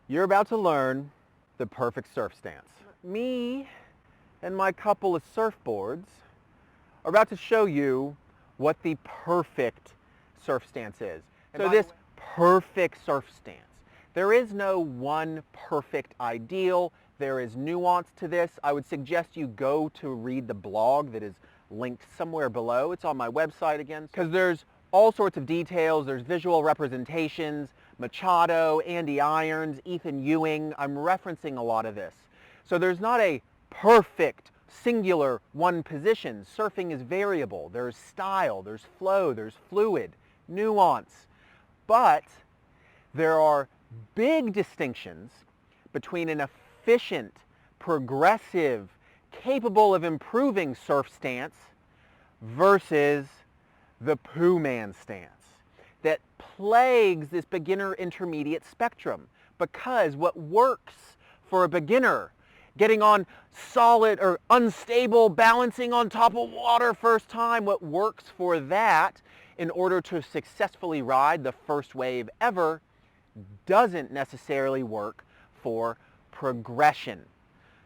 You're about to learn the perfect surf stance. Me and my couple of surfboards are about to show you what the perfect surf stance is. So this perfect surf stance, there is no one perfect ideal. There is nuance to this. I would suggest you go to read the blog that is linked somewhere below. It's on my website again, because there's all sorts of details. There's visual representations, Machado, Andy Irons, Ethan Ewing. I'm referencing a lot of this. So there's not a perfect, singular one position. Surfing is variable. There's style, there's flow, there's fluid, nuance. But there are big distinctions between an efficient, progressive, capable of improving surf stance versus the Pooh Man stance that plagues this beginner intermediate spectrum. Because what works for a beginner, getting on solid or unstable, balancing on top of water first time, what works for that in order to successfully ride the first wave ever doesn't necessarily work for progression.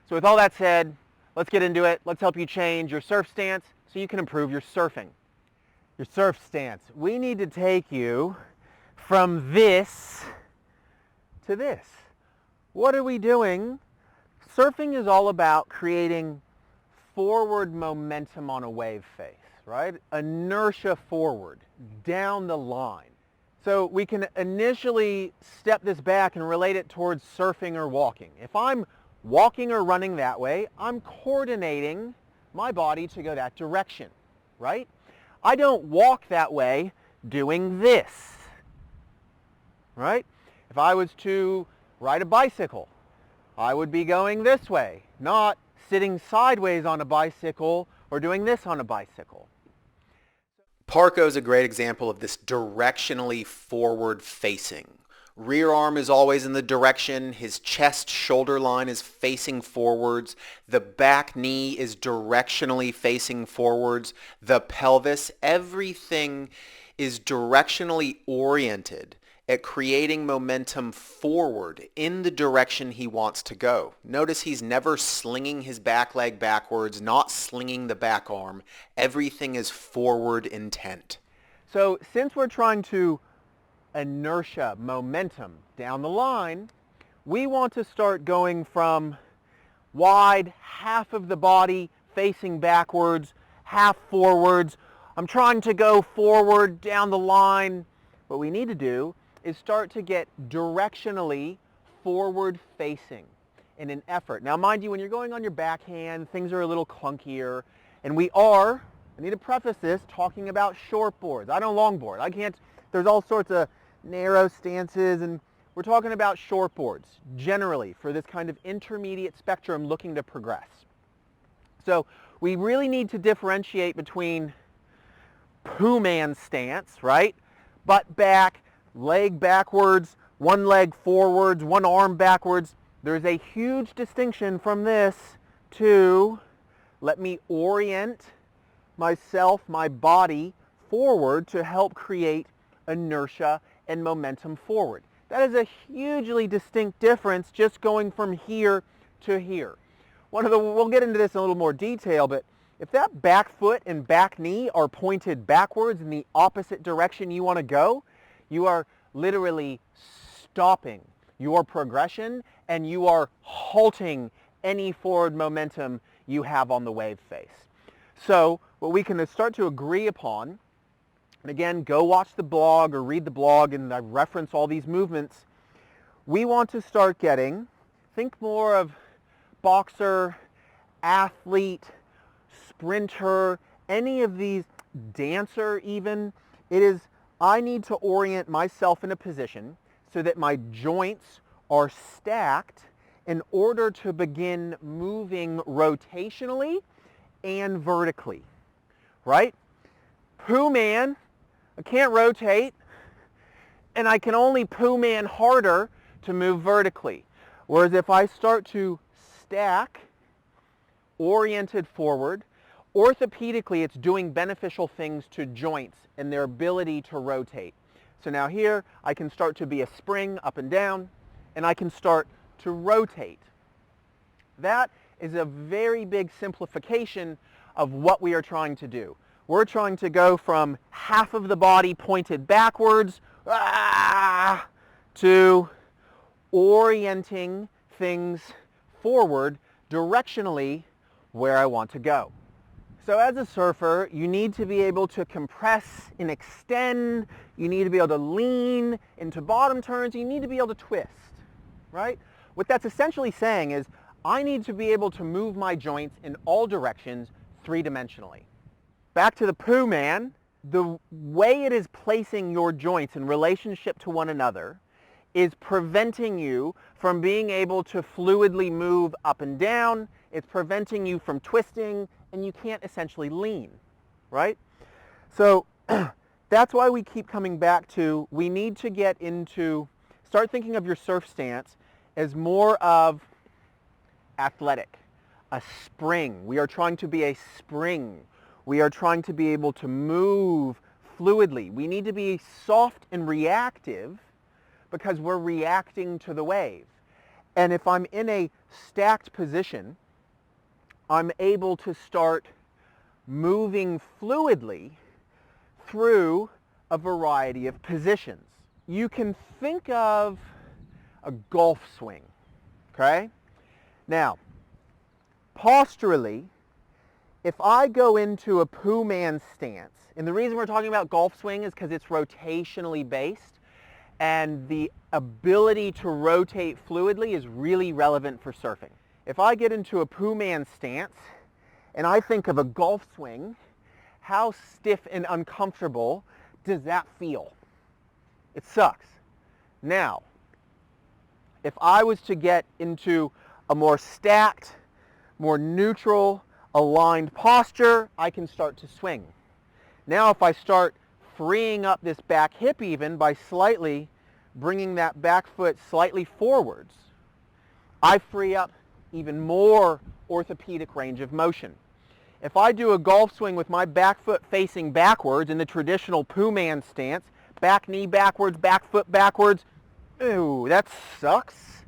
So with all that said, let's get into it. Let's help you change your surf stance so you can improve your surfing. Your surf stance. We need to take you from this to this. What are we doing? Surfing is all about creating forward momentum on a wave face, right? Inertia forward, down the line. So we can initially step this back and relate it towards surfing or walking. If I'm walking or running that way, I'm coordinating my body to go that direction, right? I don't walk that way doing this, right? If I was to ride a bicycle, I would be going this way, not sitting sideways on a bicycle or doing this on a bicycle. Parko is a great example of this directionally forward facing. Rear arm is always in the direction, his chest-shoulder line is facing forwards, the back knee is directionally facing forwards, the pelvis, everything is directionally oriented at creating momentum forward in the direction he wants to go. Notice he's never slinging his back leg backwards, not slinging the back arm. Everything is forward intent. So since we're trying to inertia, momentum down the line, we want to start going from wide, half of the body facing backwards, half forwards. I'm trying to go forward down the line. What we need to do is start to get directionally forward facing in an effort. Now mind you, when you're going on your backhand, things are a little clunkier, and I need to preface this, talking about short boards. I don't longboard. There's all sorts of narrow stances, and we're talking about short boards generally for this kind of intermediate spectrum looking to progress. So we really need to differentiate between Pooh Man stance, right? Butt back, leg backwards, one leg forwards, one arm backwards. There's a huge distinction from this to let me orient myself, my body forward to help create inertia and momentum forward. That is a hugely distinct difference just going from here to here. We'll get into this in a little more detail, but if that back foot and back knee are pointed backwards in the opposite direction you want to go, you are literally stopping your progression and you are halting any forward momentum you have on the wave face. So what we can start to agree upon, and again, go watch the blog or read the blog and I reference all these movements, we want to start getting, think more of boxer, athlete, sprinter, any of these, dancer even. It is, I need to orient myself in a position so that my joints are stacked in order to begin moving rotationally and vertically, right? Pooh Man, I can't rotate, and I can only Pooh Man harder to move vertically. Whereas if I start to stack, oriented forward, orthopedically it's doing beneficial things to joints and their ability to rotate. So now here I can start to be a spring up and down, and I can start to rotate. That is a very big simplification of what we are trying to do. We're trying to go from half of the body pointed backwards to orienting things forward directionally where I want to go. So as a surfer, you need to be able to compress and extend. You need to be able to lean into bottom turns. You need to be able to twist, right? What that's essentially saying is I need to be able to move my joints in all directions three-dimensionally. Back to the Poo Man, the way it is placing your joints in relationship to one another is preventing you from being able to fluidly move up and down. It's preventing you from twisting, and you can't essentially lean, right? So that's why we keep coming back to, we need to get into, start thinking of your surf stance as more of athletic, a spring. We are trying to be a spring. We are trying to be able to move fluidly. We need to be soft and reactive because we're reacting to the wave. And if I'm in a stacked position, I'm able to start moving fluidly through a variety of positions. You can think of a golf swing, okay? Now, posturally, if I go into a Poo Man stance, and the reason we're talking about golf swing is because it's rotationally based, and the ability to rotate fluidly is really relevant for surfing. If I get into a Poo Man stance and I think of a golf swing, how stiff and uncomfortable does that feel? It sucks. Now, if I was to get into a more stacked, more neutral, aligned posture, I can start to swing. Now if I start freeing up this back hip even by slightly bringing that back foot slightly forwards, I free up even more orthopedic range of motion. If I do a golf swing with my back foot facing backwards in the traditional Poo Man stance, back knee backwards, back foot backwards, ooh, that sucks.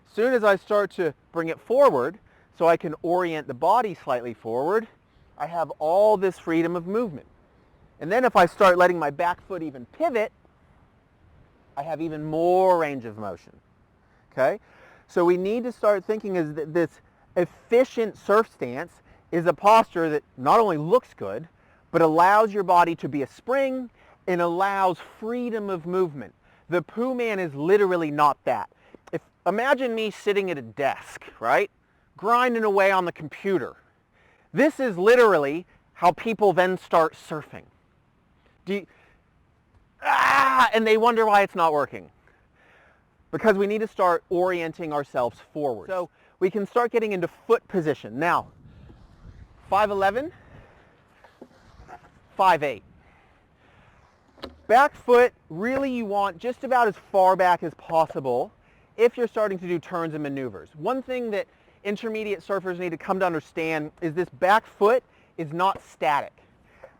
As soon as I start to bring it forward so I can orient the body slightly forward, I have all this freedom of movement. And then if I start letting my back foot even pivot, I have even more range of motion. Okay? So we need to start thinking is that this efficient surf stance is a posture that not only looks good, but allows your body to be a spring and allows freedom of movement. The Poo Man is literally not that. Imagine me sitting at a desk, right? Grinding away on the computer. This is literally how people then start surfing. And they wonder why it's not working. Because we need to start orienting ourselves forward. So we can start getting into foot position. Now, 5'11", 5'8". Back foot, really you want just about as far back as possible if you're starting to do turns and maneuvers. One thing that intermediate surfers need to come to understand is this back foot is not static.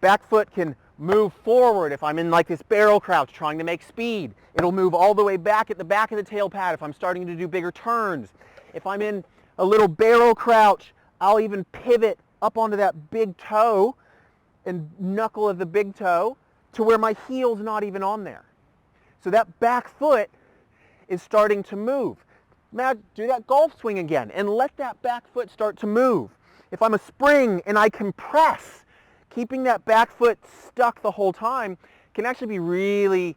Back foot can move forward if I'm in like this barrel crouch trying to make speed. It'll move all the way back at the back of the tail pad if I'm starting to do bigger turns. If I'm in a little barrel crouch, I'll even pivot up onto that big toe and knuckle of the big toe to where my heel's not even on there. So that back foot is starting to move. Now do that golf swing again and let that back foot start to move. If I'm a spring and I compress, keeping that back foot stuck the whole time can actually be really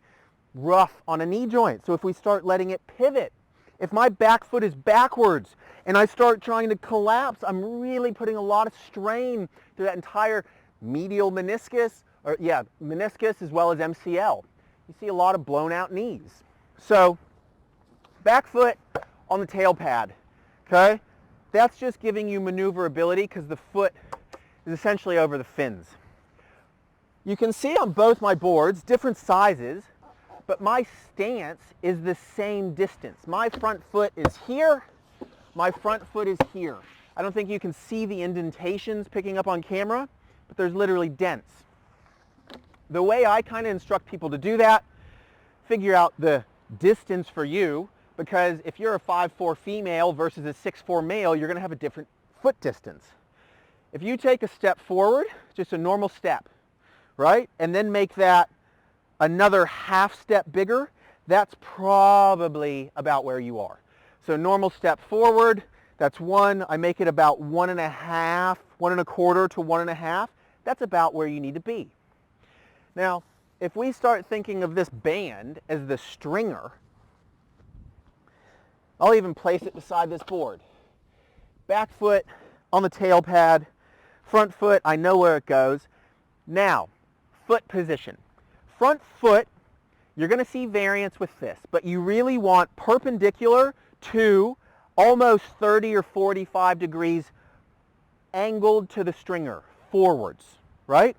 rough on a knee joint. So if we start letting it pivot, if my back foot is backwards and I start trying to collapse, I'm really putting a lot of strain through that entire medial meniscus, meniscus as well as MCL. You see a lot of blown out knees. So back foot on the tail pad, okay? That's just giving you maneuverability because the foot is essentially over the fins. You can see on both my boards, different sizes, but my stance is the same distance. My front foot is here, my front foot is here. I don't think you can see the indentations picking up on camera, but there's literally dents. The way I kind of instruct people to do that, figure out the distance for you because if you're a 5'4" female versus a 6'4" male, you're going to have a different foot distance. If you take a step forward, just a normal step, right, and then make that another half step bigger, that's probably about where you are. So normal step forward, that's 1. I make it about 1.5, 1.25 to 1.5. That's about where you need to be. Now, if we start thinking of this band as the stringer, I'll even place it beside this board. Back foot on the tail pad, front foot, I know where it goes. Now, foot position. Front foot, you're going to see variance with this, but you really want perpendicular to almost 30 or 45 degrees angled to the stringer, forwards, right?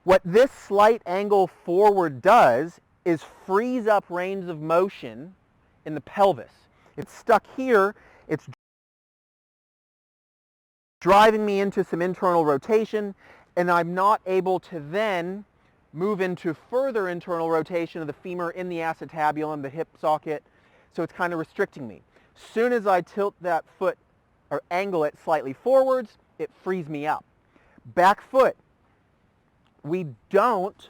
What this slight angle forward does is frees up range of motion in the pelvis. It's stuck here, it's driving me into some internal rotation, and I'm not able to then move into further internal rotation of the femur in the acetabulum, the hip socket, so it's kind of restricting me. Soon as I tilt that foot or angle it slightly forwards, it frees me up. Back foot, we don't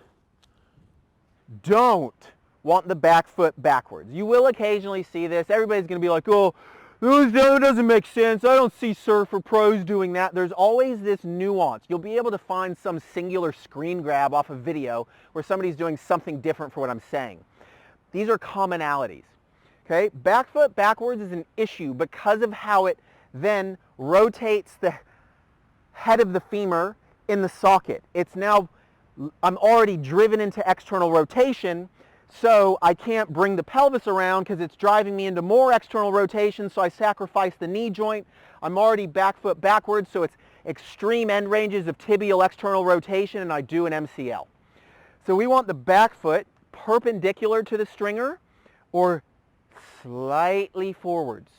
want the back foot backwards. You will occasionally see this. Everybody's going to be like, oh, that doesn't make sense. I don't see surfer pros doing that. There's always this nuance. You'll be able to find some singular screen grab off a video where somebody's doing something different for what I'm saying. These are commonalities. Okay? Back foot backwards is an issue because of how it then rotates the head of the femur in the socket. It's now, I'm already driven into external rotation, so I can't bring the pelvis around because it's driving me into more external rotation, so I sacrifice the knee joint. I'm already back foot backwards, so it's extreme end ranges of tibial external rotation, and I do an MCL. So we want the back foot perpendicular to the stringer or slightly forwards,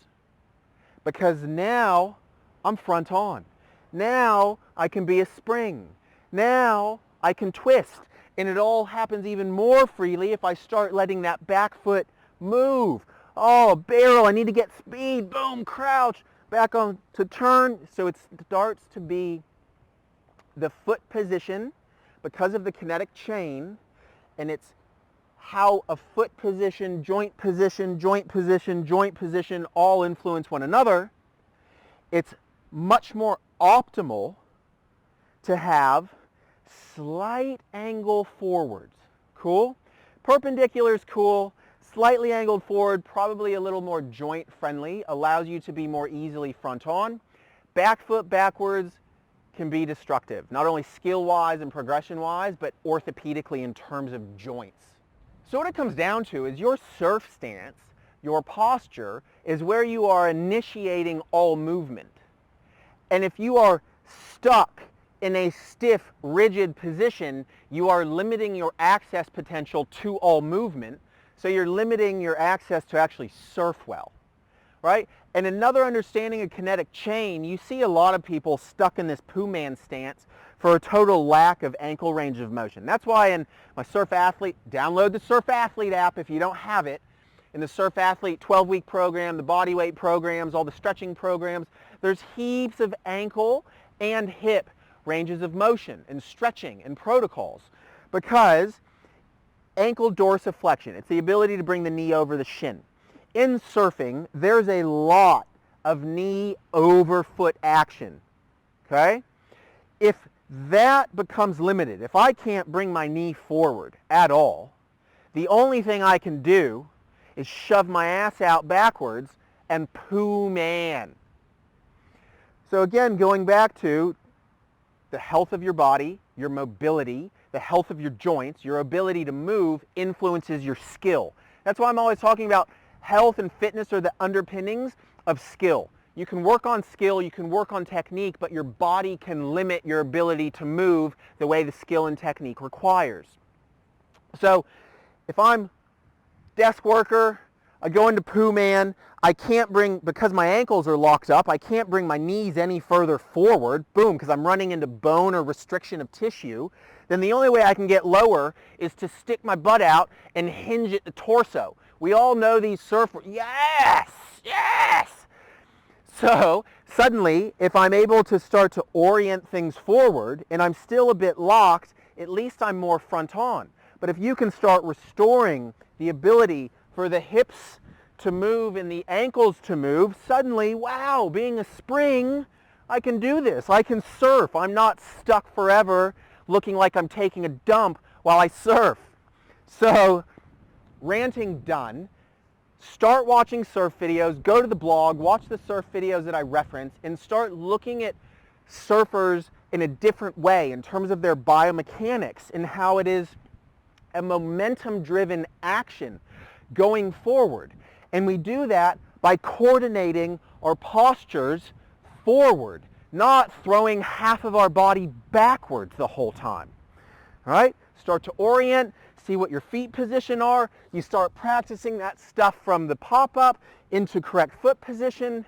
because now I'm front on. Now I can be a spring. Now I can twist. And it all happens even more freely if I start letting that back foot move. Oh, barrel, I need to get speed. Boom, crouch, back on to turn. So it starts to be the foot position because of the kinetic chain, and it's how a foot position, joint position, joint position, joint position all influence one another. It's much more optimal to have slight angle forwards. Cool? Perpendicular is cool. Slightly angled forward, probably a little more joint friendly, allows you to be more easily front on. Back foot backwards can be destructive, not only skill wise and progression wise, but orthopedically in terms of joints. So what it comes down to is your surf stance, your posture, is where you are initiating all movement. And if you are stuck in a stiff, rigid position, you are limiting your access potential to all movement, so you're limiting your access to actually surf well, right? And another understanding of kinetic chain, you see a lot of people stuck in this Pooh Man stance for a total lack of ankle range of motion. That's why in my Surf Athlete, download the Surf Athlete app if you don't have it. In the Surf Athlete 12-week program, the body weight programs, all the stretching programs, there's heaps of ankle and hip ranges of motion and stretching and protocols, because ankle dorsiflexion, it's the ability to bring the knee over the shin. In surfing, there's a lot of knee over foot action, okay? If that becomes limited, if I can't bring my knee forward at all, the only thing I can do is shove my ass out backwards and Pooh Man. So again, going back to the health of your body, your mobility, the health of your joints, your ability to move influences your skill. That's why I'm always talking about health and fitness are the underpinnings of skill. You can work on skill, you can work on technique, but your body can limit your ability to move the way the skill and technique requires. So if I'm desk worker, I go into Pooh Man, I can't bring, because my ankles are locked up, I can't bring my knees any further forward, boom, because I'm running into bone or restriction of tissue, then the only way I can get lower is to stick my butt out and hinge at the torso, We all know these yes, yes. So suddenly, if I'm able to start to orient things forward and I'm still a bit locked, at least I'm more front on. But if you can start restoring the ability for the hips to move and the ankles to move, suddenly, wow, being a spring, I can do this. I can surf. I'm not stuck forever looking like I'm taking a dump while I surf. So, ranting done. Start watching surf videos, go to the blog, watch the surf videos that I reference, and start looking at surfers in a different way in terms of their biomechanics and how it is a momentum-driven action going forward. And we do that by coordinating our postures forward, not throwing half of our body backwards the whole time. All right? Start to orient, see what your feet position are. You start practicing that stuff from the pop-up into correct foot position.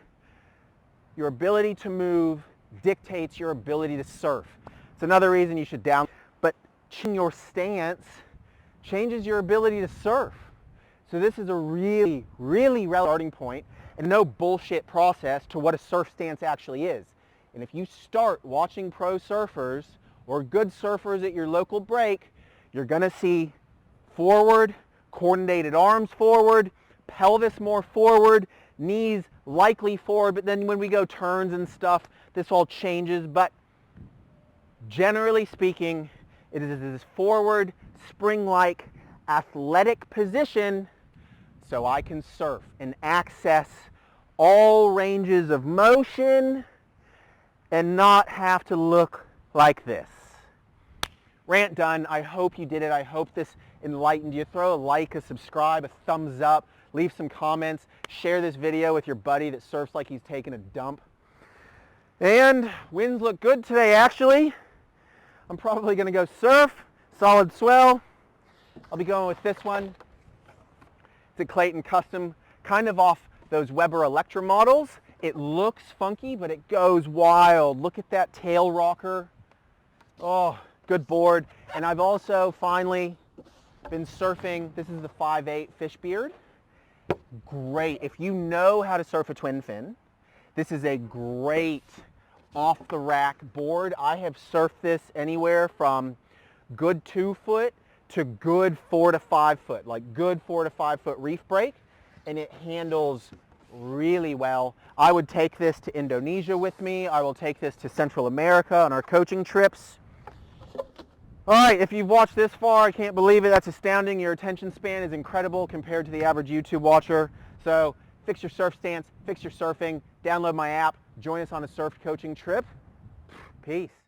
Your ability to move dictates your ability to surf. It's another reason you should but changing your stance changes your ability to surf. So this is a really, really relevant starting point and no bullshit process to what a surf stance actually is. And if you start watching pro surfers or good surfers at your local break, you're going to see forward, coordinated arms forward, pelvis more forward, knees likely forward, but then when we go turns and stuff, this all changes. But generally speaking, it is this forward, spring-like, athletic position so I can surf and access all ranges of motion and not have to look like this. Rant done. I hope you did it. I hope this enlightened you. Throw a like, a subscribe, a thumbs up, leave some comments, share this video with your buddy that surfs like he's taking a dump. And winds look good today, actually. I'm probably going to go surf, solid swell. I'll be going with this one. It's a Clayton Custom, kind of off those Weber Electra models. It looks funky, but it goes wild. Look at that tail rocker. Oh, good board. And I've also finally been surfing. This is the 5.8 Fishbeard. Great. If you know how to surf a twin fin, this is a great off-the-rack board. I have surfed this anywhere from good 2 foot to good 4 to 5 foot, like good 4 to 5 foot reef break, and it handles really well. I would take this to Indonesia with me. I will take this to Central America on our coaching trips. All right, if you've watched this far, I can't believe it. That's astounding. Your attention span is incredible compared to the average YouTube watcher. So fix your surf stance, fix your surfing, download my app, join us on a surf coaching trip. Peace.